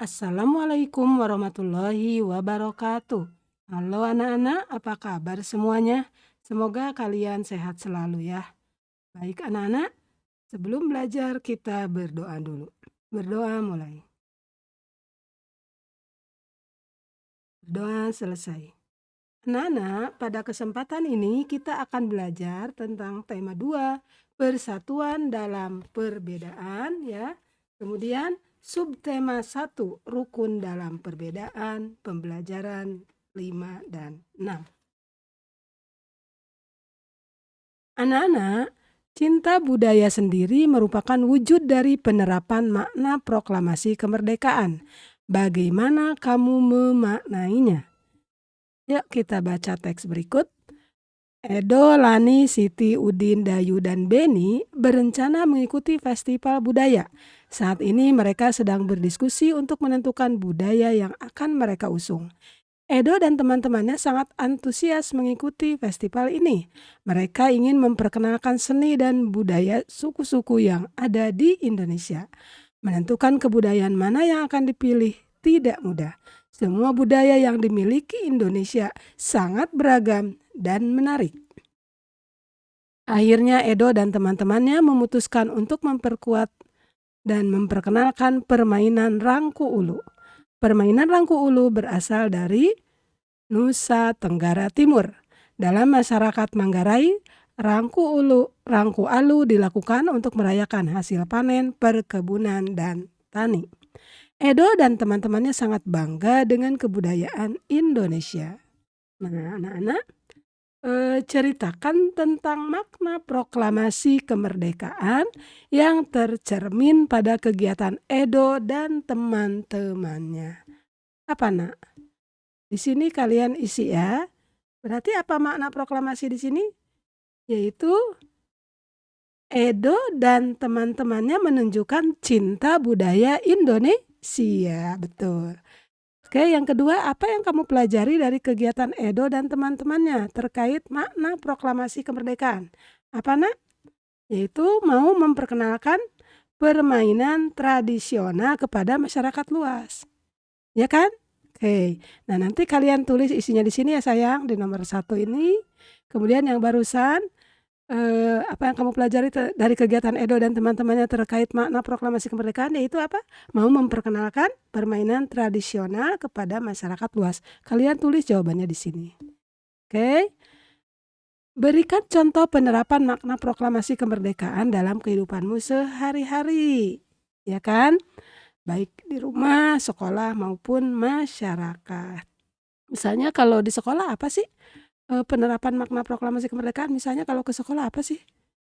Assalamualaikum warahmatullahi wabarakatuh. Halo anak-anak, apa kabar semuanya? Semoga kalian sehat selalu ya. Baik anak-anak, sebelum belajar kita berdoa dulu. Berdoa mulai. Berdoa selesai. Anak-anak, pada kesempatan ini kita akan belajar tentang tema 2, persatuan dalam perbedaan ya. Kemudian subtema 1, rukun dalam perbedaan, pembelajaran 5 dan 6. Anak-anak, cinta budaya sendiri merupakan wujud dari penerapan makna proklamasi kemerdekaan. Bagaimana kamu memaknainya? Yuk kita baca teks berikut. Edo, Lani, Siti, Udin, Dayu, dan Beni berencana mengikuti festival budaya. Saat ini mereka sedang berdiskusi untuk menentukan budaya yang akan mereka usung. Edo dan teman-temannya sangat antusias mengikuti festival ini. Mereka ingin memperkenalkan seni dan budaya suku-suku yang ada di Indonesia. Menentukan kebudayaan mana yang akan dipilih tidak mudah. Semua budaya yang dimiliki Indonesia sangat beragam dan menarik. Akhirnya Edo dan teman-temannya memutuskan untuk memperkuat dan memperkenalkan permainan Rangku Ulu. Permainan Rangku Ulu berasal dari Nusa Tenggara Timur. Dalam masyarakat Manggarai, Rangku Alu dilakukan untuk merayakan hasil panen, perkebunan, dan tani. Edo dan teman-temannya sangat bangga dengan kebudayaan Indonesia. Nah, anak-anak, ceritakan tentang makna proklamasi kemerdekaan yang tercermin pada kegiatan Edo dan teman-temannya. Apa, Nak? Di sini kalian isi ya. Berarti apa makna proklamasi di sini? Yaitu Edo dan teman-temannya menunjukkan cinta budaya Indonesia. Betul. Oke, yang kedua, apa yang kamu pelajari dari kegiatan Edo dan teman-temannya terkait makna proklamasi kemerdekaan? Apa, Nak? Yaitu mau memperkenalkan permainan tradisional kepada masyarakat luas. Ya kan? Oke. Nah, nanti kalian tulis isinya di sini ya sayang, di nomor 1 ini. Kemudian yang barusan, apa yang kamu pelajari dari kegiatan Edo dan teman-temannya terkait makna proklamasi kemerdekaan, yaitu apa? Mau memperkenalkan permainan tradisional kepada masyarakat luas. Kalian tulis jawabannya di sini. Oke. Berikan contoh penerapan makna proklamasi kemerdekaan dalam kehidupanmu sehari-hari. Ya kan? Baik di rumah, sekolah, maupun masyarakat. Misalnya kalau di sekolah apa sih penerapan makna proklamasi kemerdekaan? Misalnya kalau ke sekolah apa sih?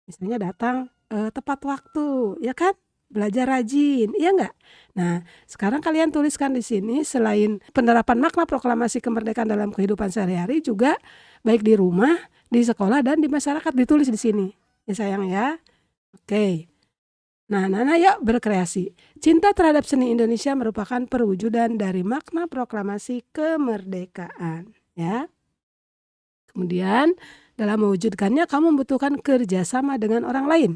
Misalnya datang tepat waktu, ya kan? Belajar rajin, iya nggak? Nah, sekarang kalian tuliskan di sini selain penerapan makna proklamasi kemerdekaan dalam kehidupan sehari-hari juga baik di rumah, di sekolah, dan di masyarakat ditulis di sini. Ya sayang ya. Oke. Nah, Nana yuk berkreasi. Cinta terhadap seni Indonesia merupakan perwujudan dari makna proklamasi kemerdekaan. Ya. Kemudian, dalam mewujudkannya kamu membutuhkan kerjasama dengan orang lain.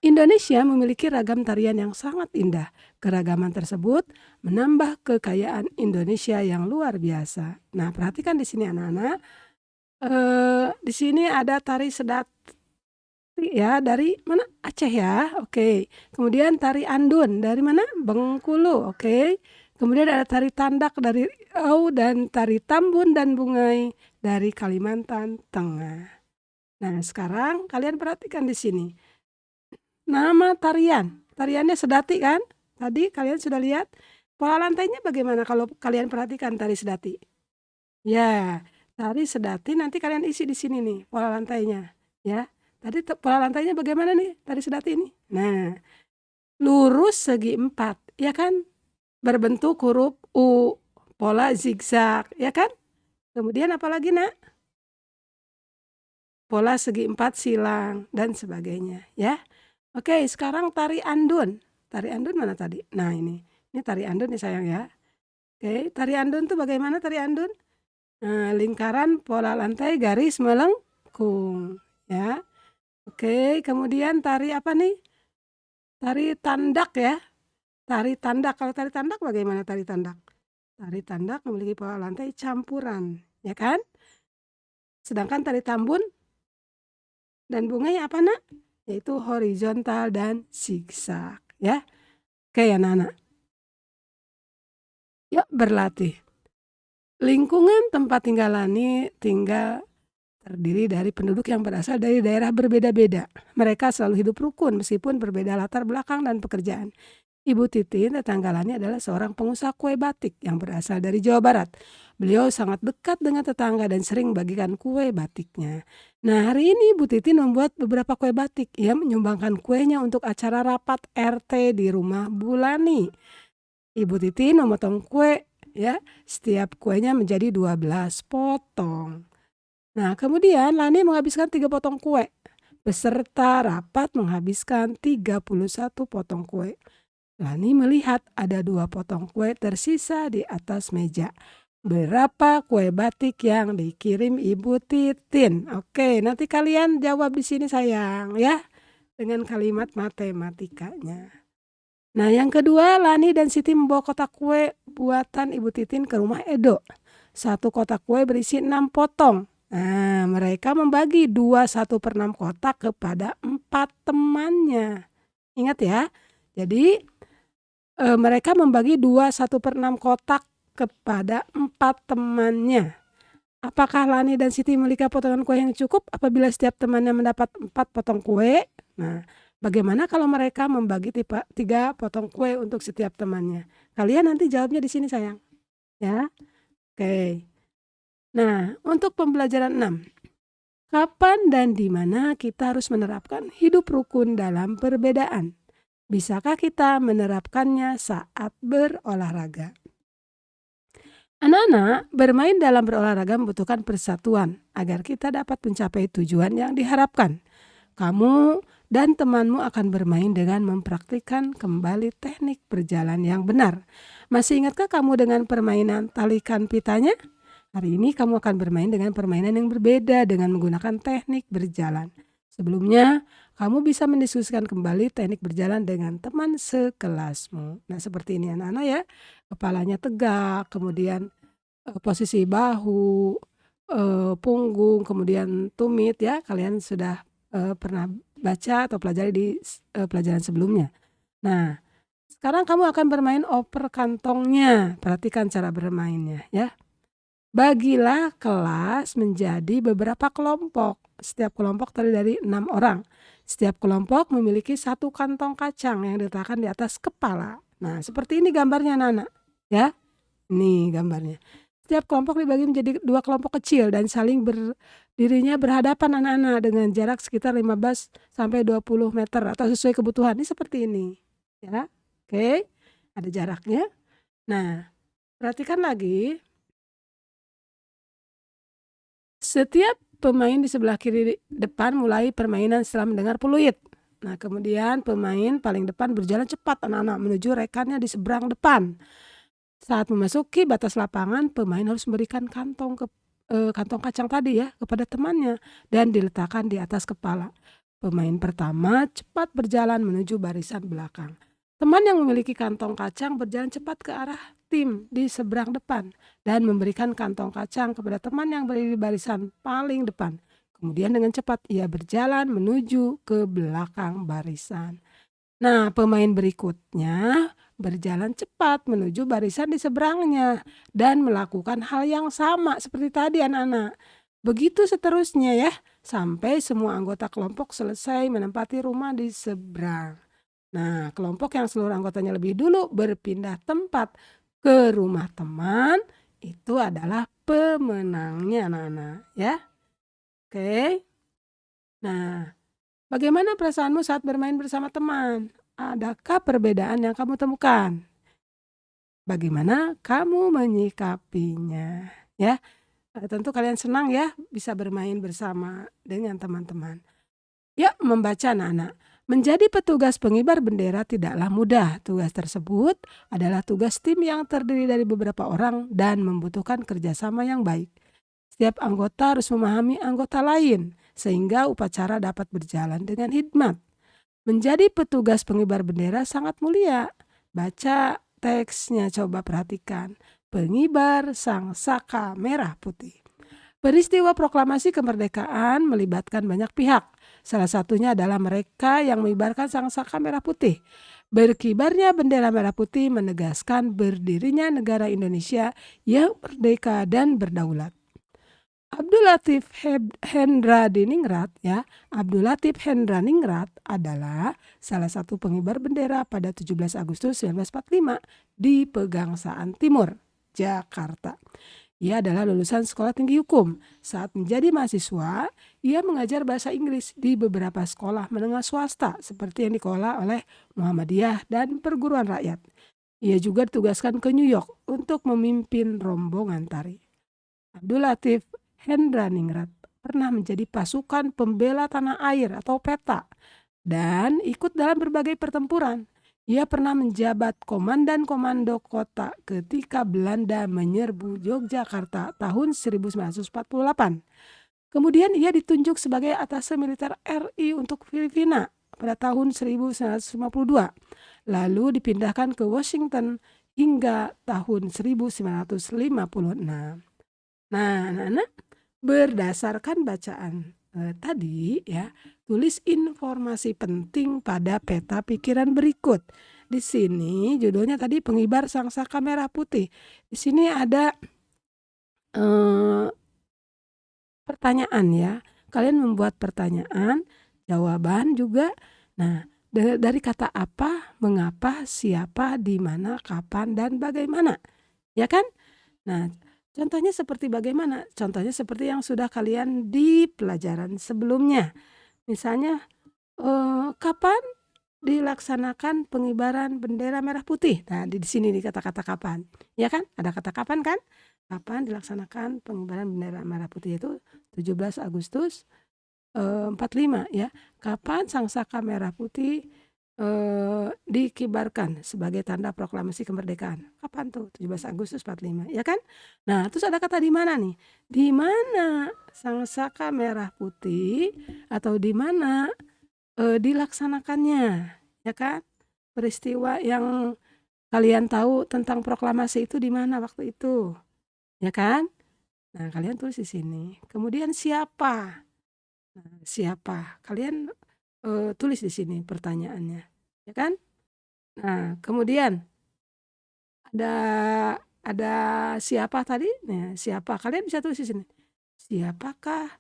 Indonesia memiliki ragam tarian yang sangat indah. Keragaman tersebut menambah kekayaan Indonesia yang luar biasa. Nah, perhatikan di sini anak-anak. Di sini ada tari sedati ya, dari mana? Aceh ya. Oke. Kemudian tari andun dari mana? Bengkulu. Oke. Kemudian ada tari tandak dari Riau dan tari tambun dan bungai dari Kalimantan Tengah. Nah, sekarang kalian perhatikan di sini. Nama tarian. Tariannya sedati kan? Tadi kalian sudah lihat. Pola lantainya bagaimana kalau kalian perhatikan tari sedati? Ya, tari sedati nanti kalian isi di sini nih pola lantainya, ya. Tadi pola lantainya bagaimana nih tari sedati ini? Nah, lurus segi 4, ya kan? Berbentuk huruf U, pola zigzag, ya kan? Kemudian apalagi nak? Pola segi 4 silang dan sebagainya, ya. Oke, sekarang tari andun. Tari andun mana tadi? Nah ini tari andun nih sayang ya. Oke, tari andun tuh bagaimana tari andun? Nah, lingkaran pola lantai garis melengkung, ya. Oke, kemudian tari apa nih? Tari tandak ya. Tari tandak, kalau tari tandak bagaimana tari tandak? Tari tandak memiliki pola lantai campuran, ya kan? Sedangkan tari tambun dan bunganya apa, Nak? Yaitu horizontal dan zigzag, ya. Oke, anak-anak. Yuk berlatih. Lingkungan tempat tinggal Lani tinggal terdiri dari penduduk yang berasal dari daerah berbeda-beda. Mereka selalu hidup rukun meskipun berbeda latar belakang dan pekerjaan. Ibu Titin, tetangga Lani, adalah seorang pengusaha kue batik yang berasal dari Jawa Barat. Beliau sangat dekat dengan tetangga dan sering bagikan kue batiknya. Nah, hari ini Ibu Titin membuat beberapa kue batik. Ia menyumbangkan kuenya untuk acara rapat RT di rumah Bu Lani. Ibu Titin memotong kue, ya. Setiap kuenya menjadi 12 potong. Nah, kemudian Lani menghabiskan 3 potong kue. Peserta rapat menghabiskan 31 potong kue. Lani melihat ada 2 potong kue tersisa di atas meja. Berapa kue batik yang dikirim Ibu Titin? Oke, nanti kalian jawab di sini sayang, ya, dengan kalimat matematikanya. Nah, yang kedua, Lani dan Siti membawa kotak kue buatan Ibu Titin ke rumah Edo. 1 kotak kue berisi 6 potong. Nah, mereka membagi 2/1/6 kotak kepada 4 temannya. Ingat ya, jadi mereka membagi 2/1/6 kotak kepada 4 temannya. Apakah Lani dan Siti memiliki potongan kue yang cukup apabila setiap temannya mendapat 4 potong kue? Nah, bagaimana kalau mereka membagi 3 potong kue untuk setiap temannya? Kalian nanti jawabnya di sini sayang, ya. Oke. Nah, untuk pembelajaran 6. Kapan dan di mana kita harus menerapkan hidup rukun dalam perbedaan? Bisakah kita menerapkannya saat berolahraga? Anak-anak, bermain dalam berolahraga membutuhkan persatuan agar kita dapat mencapai tujuan yang diharapkan. Kamu dan temanmu akan bermain dengan mempraktikkan kembali teknik berjalan yang benar. Masih ingatkah kamu dengan permainan talikan pitanya? Hari ini kamu akan bermain dengan permainan yang berbeda dengan menggunakan teknik berjalan. Sebelumnya, kamu bisa mendiskusikan kembali teknik berjalan dengan teman sekelasmu. Nah, seperti ini anak-anak ya. Kepalanya tegak, kemudian posisi bahu, punggung, kemudian tumit ya. Kalian sudah pernah baca atau pelajari di pelajaran sebelumnya. Nah, sekarang kamu akan bermain oper kantongnya. Perhatikan cara bermainnya ya. Bagilah kelas menjadi beberapa kelompok. Setiap kelompok terdiri dari 6 orang. Setiap kelompok memiliki 1 kantong kacang yang diletakkan di atas kepala. Nah, seperti ini gambarnya anak-anak, ya. Ini gambarnya. Setiap kelompok dibagi menjadi 2 kelompok kecil dan saling berdirinya berhadapan anak-anak dengan jarak sekitar 15 sampai 20 meter atau sesuai kebutuhan. Ini seperti ini, ya. Oke, ada jaraknya. Nah, perhatikan lagi. Setiap pemain di sebelah kiri depan mulai permainan setelah mendengar peluit. Nah, kemudian pemain paling depan berjalan cepat anak-anak menuju rekannya di seberang depan. Saat memasuki batas lapangan, pemain harus memberikan kantong kacang tadi ya kepada temannya dan diletakkan di atas kepala. Pemain pertama cepat berjalan menuju barisan belakang. Teman yang memiliki kantong kacang berjalan cepat ke arah tim di seberang depan dan memberikan kantong kacang kepada teman yang berdiri di barisan paling depan. Kemudian dengan cepat ia berjalan menuju ke belakang barisan. Nah, pemain berikutnya berjalan cepat menuju barisan di seberangnya dan melakukan hal yang sama seperti tadi anak-anak. Begitu seterusnya ya, sampai semua anggota kelompok selesai menempati rumah di seberang. Nah, kelompok yang seluruh anggotanya lebih dulu berpindah tempat ke rumah teman itu adalah pemenangnya anak-anak ya. Oke. Nah, bagaimana perasaanmu saat bermain bersama teman? Adakah perbedaan yang kamu temukan? Bagaimana kamu menyikapinya? Ya, tentu kalian senang ya bisa bermain bersama dengan teman-teman. Yuk membaca anak-anak. Menjadi petugas pengibar bendera tidaklah mudah. Tugas tersebut adalah tugas tim yang terdiri dari beberapa orang dan membutuhkan kerjasama yang baik. Setiap anggota harus memahami anggota lain sehingga upacara dapat berjalan dengan hikmat. Menjadi petugas pengibar bendera sangat mulia. Baca teksnya, coba perhatikan. Pengibar sang saka merah putih. Peristiwa proklamasi kemerdekaan melibatkan banyak pihak. Salah satunya adalah mereka yang mengibarkan sang saka merah putih. Berkibarnya bendera merah putih menegaskan berdirinya negara Indonesia yang merdeka dan berdaulat. Abdul Latif Hendra Diningrat Abdul Latif Hendra Ningrat adalah salah satu pengibar bendera pada 17 Agustus 1945 di Pegangsaan Timur, Jakarta. Ia adalah lulusan Sekolah Tinggi Hukum. Saat menjadi mahasiswa, ia mengajar bahasa Inggris di beberapa sekolah menengah swasta seperti yang dikelola oleh Muhammadiyah dan perguruan rakyat. Ia juga ditugaskan ke New York untuk memimpin rombongan tari. Abdul Latif Hendra Ningrat pernah menjadi pasukan pembela tanah air atau PETA dan ikut dalam berbagai pertempuran. Ia pernah menjabat komandan komando kota ketika Belanda menyerbu Yogyakarta tahun 1948. Kemudian ia ditunjuk sebagai atase militer RI untuk Filipina pada tahun 1952. Lalu dipindahkan ke Washington hingga tahun 1956. Nah, anak-anak, berdasarkan bacaan tadi tulis informasi penting pada peta pikiran berikut. Di sini judulnya tadi pengibar sang saka merah putih. Di sini ada pertanyaan ya. Kalian membuat pertanyaan, jawaban juga. Nah, dari kata apa, mengapa, siapa, di mana, kapan, dan bagaimana. Ya kan? Nah, contohnya seperti bagaimana? Contohnya seperti yang sudah kalian di pelajaran sebelumnya. Misalnya, kapan dilaksanakan pengibaran bendera merah putih? Nah, di sini nih kata-kata kapan. Ya kan? Ada kata kapan kan? Kapan dilaksanakan pengibaran bendera merah putih itu 17 Agustus 45 ya. Kapan sang saka merah putih dikibarkan sebagai tanda proklamasi kemerdekaan? Kapan tuh? 17 Agustus 45, ya kan? Nah, terus ada kata di mana nih? Di mana sang saka merah putih atau di mana dilaksanakannya, ya kan? Peristiwa yang kalian tahu tentang proklamasi itu di mana waktu itu, ya kan? Nah, kalian tulis di sini. Kemudian siapa? Nah, siapa? Kalian tulis di sini pertanyaannya, ya kan? Nah, kemudian ada siapa tadi? Nah, siapa? Kalian bisa tulis di sini. Siapakah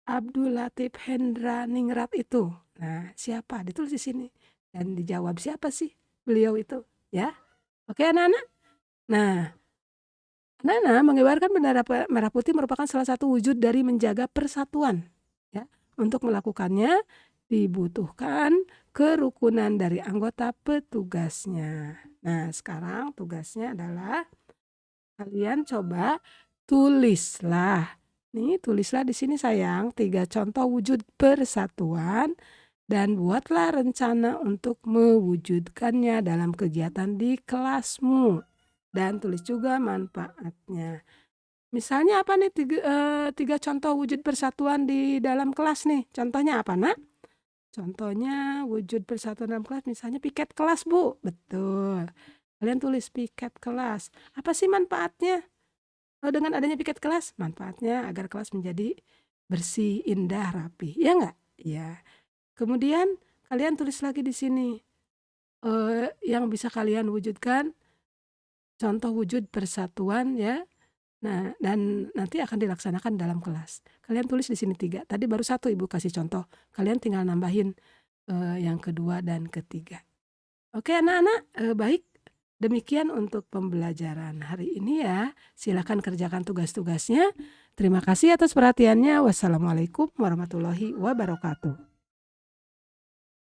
Abdul Latif Hendra Ningrat itu? Nah, siapa? Ditulis di sini dan dijawab siapa sih beliau itu, ya? Oke, anak-anak. Nah, anak-anak, mengibarkan bendera merah putih merupakan salah satu wujud dari menjaga persatuan, ya. Untuk melakukannya dibutuhkan kerukunan dari anggota petugasnya. Nah, sekarang tugasnya adalah kalian coba tulislah. Nih, tulislah di sini sayang 3 contoh wujud persatuan dan buatlah rencana untuk mewujudkannya dalam kegiatan di kelasmu. Dan tulis juga manfaatnya. Misalnya apa nih 3 contoh wujud persatuan di dalam kelas nih? Contohnya apa, Nak? Contohnya wujud persatuan dalam kelas misalnya piket kelas, Bu. Betul. Kalian tulis piket kelas. Apa sih manfaatnya? Dengan adanya piket kelas, manfaatnya agar kelas menjadi bersih, indah, rapi. Ya enggak? Ya. Kemudian kalian tulis lagi di sini yang bisa kalian wujudkan contoh wujud persatuan ya. Nah, dan nanti akan dilaksanakan dalam kelas. Kalian tulis di sini 3. Tadi baru 1 Ibu kasih contoh. Kalian tinggal nambahin yang kedua dan ketiga. Oke, anak-anak, baik. Demikian untuk pembelajaran hari ini ya. Silakan kerjakan tugas-tugasnya. Terima kasih atas perhatiannya. Wassalamualaikum warahmatullahi wabarakatuh.